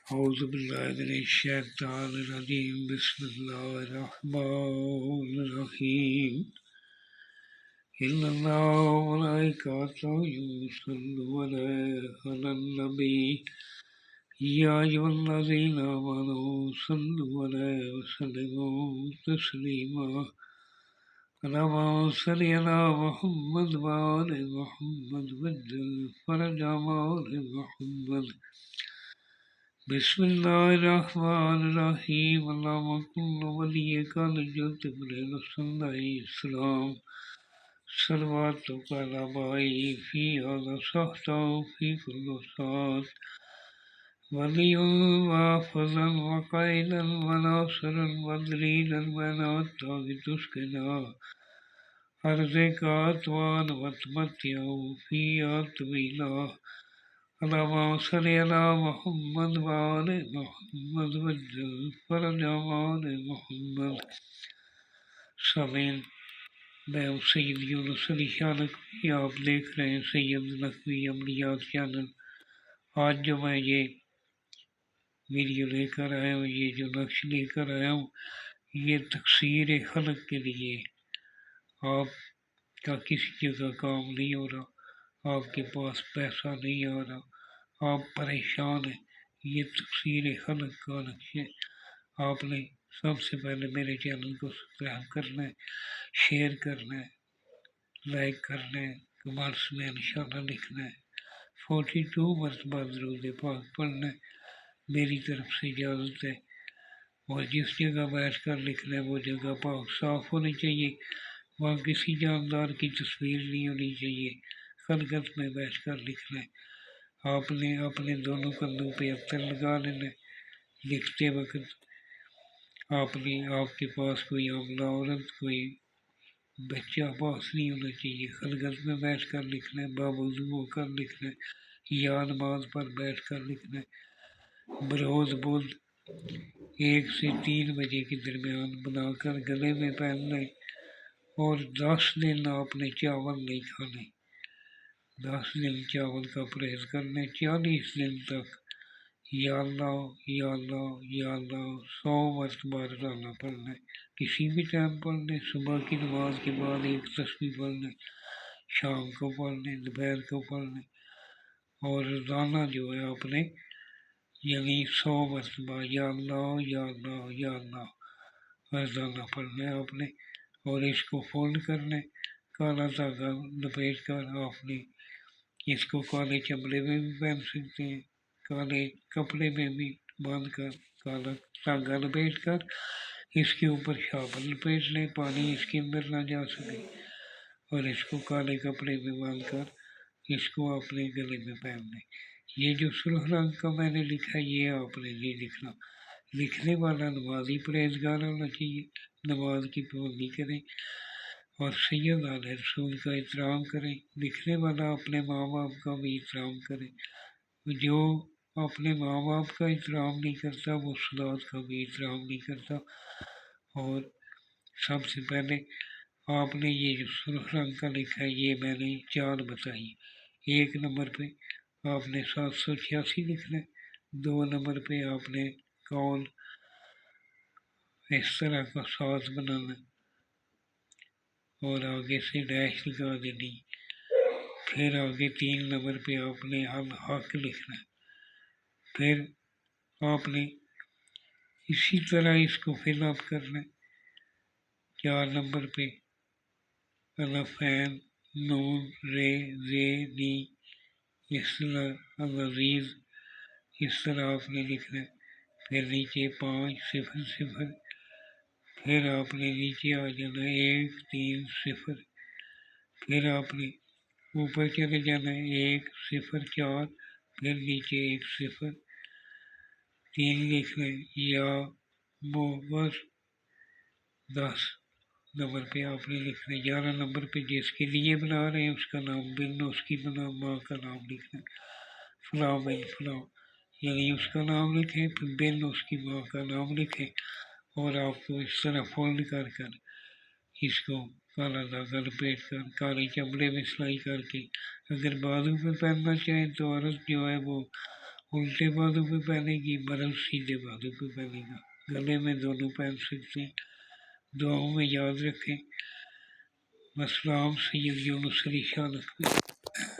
أعوذ بالله من الشيطان الرجيم بسم الله الرحمن الرحيم إن الله وملائكته يصلون على النبي يا أيها الذين آمنوا صلوا عليه وسلموا تسليما اللهم صل على محمد وآل محمد وجل فرج آل محمد بسم الله الرحمن الرحيم اللهم كن وليك نجوت من عليه السلام صلواتك على معي في هذا صحته في كل ساعة وليا وحافظا وقائلا وناصرا ودليلا ونعتا بتسكنا أرضك أطوان وتمتعه فيها طويلا اللهم صل على محمد وآل محمد وجل فرج آل محمد سامعین میں ہوں سید یونس علی شانق آپ دیکھ رہے ہیں سید نقوی عملیات چینل۔ آج جو میں یہ ویڈیو لے کر آیا ہوں، یہ جو نقش لے کر آیا ہوں، یہ تقصیر خلق کے لیے۔ آپ کا کسی جگہ کام نہیں ہو رہا، آپ کے پاس پیسہ نہیں آ رہا، آپ پریشان ہیں، یہ تقصیر خلق کا نقش ہے۔ آپ نے سب سے پہلے میرے چینل کو سبسکرائب کرنا ہے، شیئر کرنا ہے، لائک کرنا ہے، کمنٹس میں انشاءاللہ لکھنا ہے، 42 مرتبہ درود پاک پڑھنا ہے۔ میری طرف سے اجازت ہے، اور جس جگہ بیٹھ کر لکھنا ہے وہ جگہ پاک صاف ہونی چاہیے، وہاں کسی جاندار کی تصویر نہیں ہونی چاہیے، خلقت میں بیٹھ کر لکھنا ہے۔ آپ نے اپنے دونوں کندھوں پہ اتر لگا لینا ہے لکھتے وقت۔ آپ کے پاس کوئی عاملہ عورت، کوئی بچہ پاس نہیں ہونا چاہیے۔ خلقت میں بیٹھ کر لکھنا ہے، باوضو ہو کر لکھنا ہے، یا نماز پر بیٹھ کر لکھنا ہے۔ بروز بدھ 1 سے 3 بجے کے درمیان بنا کر گلے میں پہننا ہے، اور 10 دن آپ نے چاول نہیں کھانے، 10 دن چاول کا پرہیز کرنا ہے، 40 دن تک یا اللہ یا اللہ یا اللہ 100 مرتبہ روزانہ پڑھنا ہے۔ کسی بھی ٹائم پڑھنا ہے، صبح کی نماز کے بعد 1 تسبیح پڑھنا ہے، شام کو پڑھنا ہے، دوپہر کو پڑھنا ہے، اور روزانہ جو ہے آپ نے یعنی 100 مرتبہ یا اللہ یا اللہ یا اللہ روزانہ پڑھنا ہے آپ نے۔ اور اس کو فولڈ کرنا ہے، کالا دھاگا لپیٹ کر آپ نے اس کو کالے چمڑے میں بھی پہن سکتے ہیں، کالے کپڑے میں بھی باندھ کر، کالا دھاگا لپیٹ کر اس کے اوپر شاول لپیٹ لیں، پانی اس کے اندر نہ جا سکے، اور اس کو کالے کپڑے میں باندھ کر اس کو اپنے گلے میں پہن لیں۔ یہ جو سرخ رنگ کا میں نے لکھا ہے یہ آپ نے نہیں لکھنا، لکھنے والا نمازی پرہیزگار ہونا چاہیے، نماز کی پابندی کریں اور سید آل رسول کا احترام کریں۔ لکھنے والا اپنے ماں باپ کا بھی احترام کرے، جو اپنے ماں باپ کا احترام نہیں کرتا وہ استاد کا بھی احترام نہیں کرتا۔ اور سب سے پہلے آپ نے یہ جو سرخ رنگ کا لکھا ہے یہ میں نے 4 بتائی۔ 1 نمبر پہ آپ نے 786 لکھنا ہے، 2 نمبر پہ آپ نے قول اس طرح کا 7 بنانا ہے اور آگے سے ڈیش لگا دینی، پھر آگے 3 نمبر پہ آپ نے الحق لکھنا ہے، پھر آپ نے اسی طرح اس کو فل اپ کرنا ہے۔ 4 نمبر پہ الف عین نون رے زے نی، اس طرح العزیز اس طرح آپ نے لکھنا ہے، پھر نیچے 5 0 0، پھر آپ نے نیچے آ جانا ہے 1 3 0، پھر آپ نے اوپر چلے جانا ہے 1 0 4، پھر نیچے 1 0 3 لکھنا ہے، یا محور 10 نمبر پہ آپ نے لکھنا ہے۔ 11 نمبر پہ جس کے لیے بنا رہے ہیں اس کا نام بن، اس کی بنا ماں کا نام لکھنا ہے، فلاں بن فلاں، یعنی اس کا نام لکھیں، پھر بن اس کی ماں کا نام لکھیں، اور آپ کو اس طرح فولڈ کر کر اس کو کالا دھاگا لپیٹ کر کالے چمڑے میں سلائی کر کے، اگر بازو پہ پہننا چاہیں تو عورت جو ہے وہ الٹے بازو پہ پہنے گی، مرل سیدھے بازو پہ پہنے گا، گلے میں دونوں پہن سکتے ہیں۔ دعاؤں میں یاد رکھیں۔ السلام سید یونس علی شاہ نقوی۔